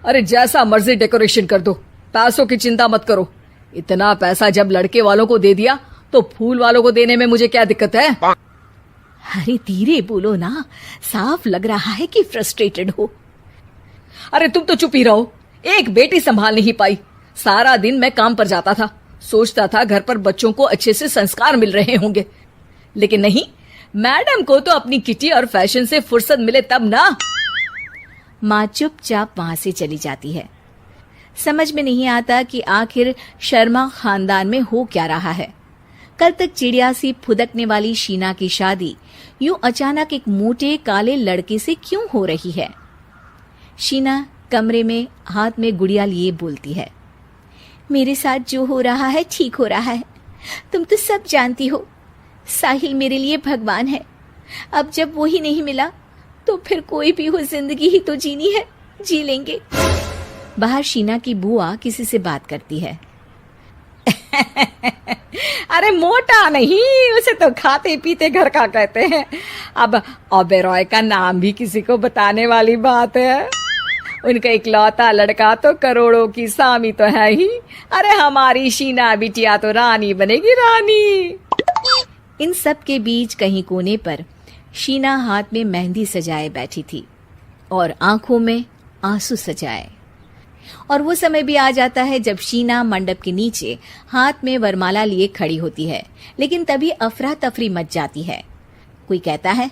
अरे जैसा मर्जी डेकोरेशन कर दो, पैसों की चिंता मत करो। इतना पैसा जब लड़के वालों को दे दिया तो फूल वालों को देने में मुझे क्या दिक्कत है? अरे धीरे बोलो ना, साफ लग रहा है कि फ्रस्ट्रेटेड हो। अरे तुम तो चुप ही रहो। एक बेटी संभाल नहीं पाई। सारा दिन मैं काम पर जाता था, सोचता था घर पर बच्चों को अच्छे से संस्कार मिल रहे होंगे, लेकिन नहीं, मैडम को तो अपनी किटी और फैशन से फुर्सत मिले तब ना। माँ चुपचाप वहां से चली जाती है। समझ में नहीं आता कि आखिर शर्मा खानदान में हो क्या रहा है। कल तक चिड़िया सी फुदकने वाली शीना की शादी यूं अचानक एक मोटे काले लड़के से क्यों हो रही है? शीना कमरे में हाथ में गुड़िया लिए बोलती है, मेरे साथ जो हो रहा है ठीक हो रहा है। तुम तो सब जानती हो, साहिल मेरे लिए भगवान है। अब जब वो ही नहीं मिला तो फिर कोई भी हो, जिंदगी ही तो जीनी है, जी लेंगे। बाहर शीना की बुआ किसी से बात करती है। अरे मोटा नहीं, उसे तो खाते पीते घर का कहते हैं। अब ओबेरॉय का नाम भी किसी को बताने वाली बात है। उनका इकलौता लड़का तो करोड़ों की सामी तो है ही। अरे हमारी शीना बिटिया तो रानी बनेगी, रानी। इन सब के बीच कहीं कोने पर शीना हाथ में मेहंदी सजाए बैठी थी और आंखों में आंसू सजाए। और वो समय भी आ जाता है जब शीना मंडप के नीचे हाथ में वरमाला लिए खड़ी होती है, लेकिन तभी अफरा तफरी मच जाती है। कोई कहता है,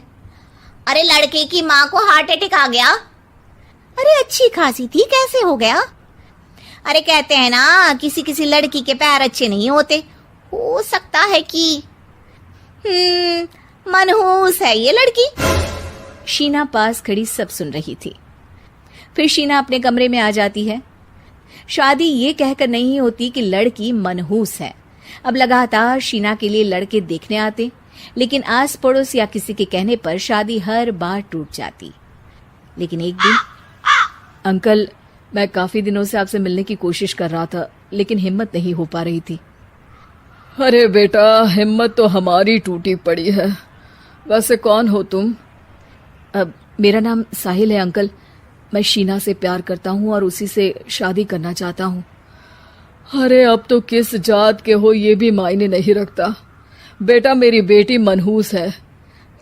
अरे लड़के की माँ को हार्ट अटैक आ गया। अरे अच्छी खासी थी, कैसे हो गया? अरे कहते हैं ना, किसी किसी लड़की के पैर अच्छे नहीं होते, हो सकता है कि मनहूस है ये लड़की। शीना पास खड़ी सब सुन रही थी। फिर शीना अपने कमरे में आ जाती है। शादी ये कहकर नहीं होती कि लड़की मनहूस है। अब लगातार शीना के लिए लड़के देखने आते, लेकिन आस पड़ोस या किसी के कहने पर शादी हर बार टूट जाती। लेकिन एक दिन, अंकल, मैं काफी दिनों से आपसे मिलने की कोशिश कर रहा था, लेकिन हिम्मत नहीं हो पा रही थी। अरे बेटा, हिम्मत तो हमारी टूटी पड़ी है। वैसे कौन हो तुम? अब मेरा नाम साहिल है अंकल। मैं शीना से प्यार करता हूँ और उसी से शादी करना चाहता हूँ। अरे अब तो किस जात के हो ये भी मायने नहीं रखता। बेटा, मेरी बेटी मनहूस है,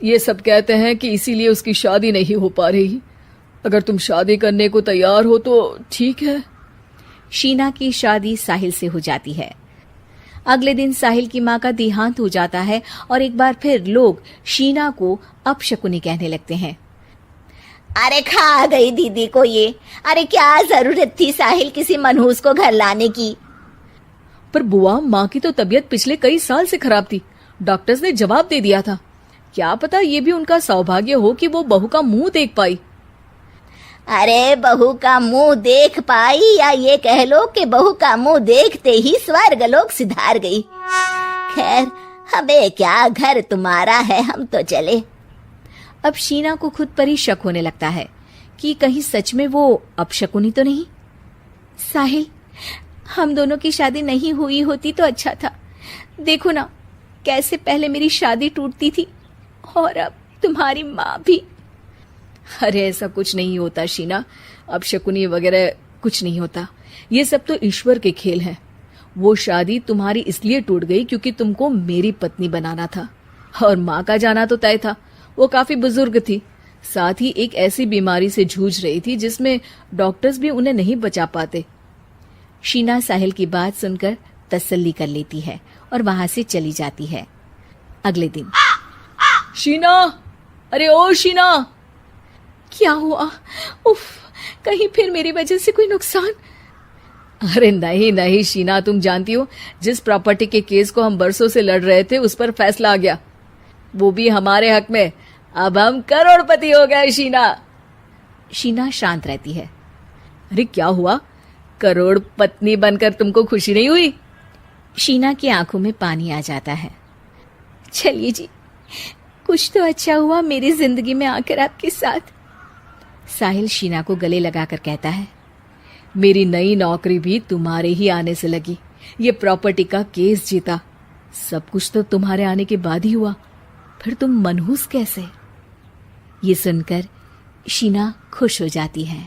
ये सब कहते हैं कि इसीलिए उसकी शादी नहीं हो पा रही। अगर तुम शादी करने को तैयार हो तो ठीक है। शीना की शादी साहिल से हो जाती है। अगले दिन साहिल की माँ का देहांत हो जाता है और एक बार फिर लोग शीना को अपशकुनी कहने लगते हैं। अरे खा गई दीदी को ये। अरे क्या जरूरत थी साहिल किसी मनहूस को घर लाने की? पर बुआ, माँ की तो तबीयत पिछले कई साल से खराब थी। डॉक्टर्स ने जवाब दे दिया था। क्या पता ये भी उनका सौभाग्य हो कि वो बहू का मुंह देख पाई। अरे बहू का मुंह देख पाई, या ये कह लो कि बहू का मुंह देखते ही स्वर्ग लोक सिधार गई। खैर, हमें क्या, घर तुम्हारा है, हम तो चले। अब शीना को खुद पर ही शक होने लगता है कि कहीं सच में वो अपशकुनी तो नहीं। साहिल, हम दोनों की शादी नहीं हुई होती तो अच्छा था। देखो ना, कैसे पहले मेरी शादी टूटती थी और अब तुम्हारी माँ भी। अरे ऐसा कुछ नहीं होता शीना, अपशकुनी वगैरह कुछ नहीं होता। ये सब तो ईश्वर के खेल हैं। वो शादी तुम्हारी इसलिए टूट गई क्योंकि तुमको मेरी पत्नी बनाना था, और माँ का जाना तो तय था। वो काफी बुजुर्ग थी, साथ ही एक ऐसी बीमारी से जूझ रही थी जिसमें डॉक्टर्स भी उन्हें नहीं बचा पाते। शीना साहिल की बात सुनकर तसल्ली कर लेती है और वहां से चली जाती है। अगले दिन, शीना, अरे ओ शीना। क्या हुआ? उफ, कहीं फिर मेरी वजह से कोई नुकसान? अरे नहीं नहीं शीना, तुम जानती हो, जिस प्रॉपर्टी के केस को हम बरसों से लड़ रहे थे उस पर फैसला आ गया, वो भी हमारे हक में। अब हम करोड़पति हो गए शीना। शीना शांत रहती है। अरे क्या हुआ? करोड़ पत्नी बनकर तुमको खुशी नहीं हुई? शीना की आंखों में पानी आ जाता है। चलिए जी, कुछ तो अच्छा हुआ मेरी जिंदगी में आकर आपके साथ। साहिल शीना को गले लगाकर कहता है, मेरी नई नौकरी भी तुम्हारे ही आने से लगी। ये प्रॉपर्टी का केस जीता, सब कुछ तो तुम्हारे आने के बाद ही हुआ। फिर तुम मनहूस कैसे? ये सुनकर शीना खुश हो जाती है।